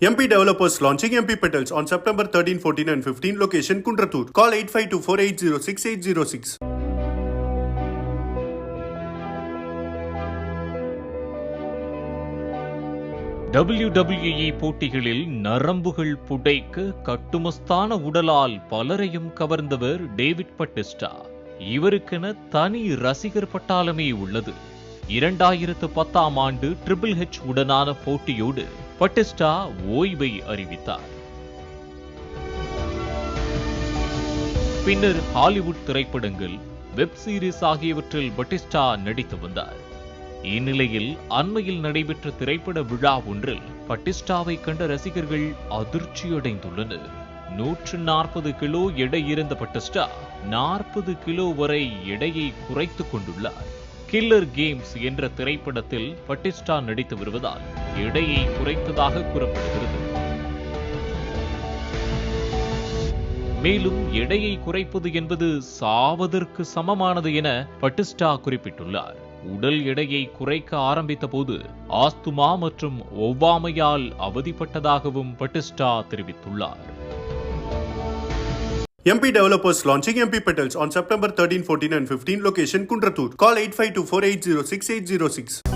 MP developers launching MP Petals on September 13, 14 and 15. Location Kundratur. Call 8524806806. WWE போட்டிகளில் நரம்புகள் புடைக்க கட்டுமஸ்தான உடலால் பலரையும் கவர்ந்தவர் டேவிட் பட்டிஸ்டா. இவருக்கென தனி ரசிகர் பட்டாளமே உள்ளது. 2010ஆம் ஆண்டு ட்ரிபிள் H உடனான போட்டியோடு பட்டிஸ்டா ஓய்வை அறிவித்தார். பின்னர் ஹாலிவுட் திரைப்படங்கள், வெப் சீரிஸ் ஆகியவற்றில் பட்டிஸ்டா நடித்து வந்தார். இந்நிலையில் அண்மையில் நடைபெற்ற திரைப்பட விழா ஒன்றில் பட்டிஸ்டாவை கண்ட ரசிகர்கள் அதிர்ச்சியடைந்துள்ளனர். 140 கிலோ எடை இருந்த பட்டிஸ்டா 40 கிலோ வரை எடையை குறைத்துக் கொண்டுள்ளார். கில்லர் கேம்ஸ் என்ற திரைப்படத்தில் பட்டிஸ்டா நடித்து வருவதால் எடையை குறைத்ததாக கூறப்படுகிறது. மேலும் எடையை குறைப்பது என்பது சாவதற்கு சமமானது என பட்டிஸ்டா குறிப்பிட்டுள்ளார். உடல் எடையை குறைக்க ஆரம்பித்த போது ஆஸ்துமா மற்றும் ஒவ்வாமையால் அவதிப்பட்டதாகவும் பட்டிஸ்டா தெரிவித்துள்ளார். MP developers launching MP Petals on September 13, 14 and 15. Location Kundratur. Call 8524806806.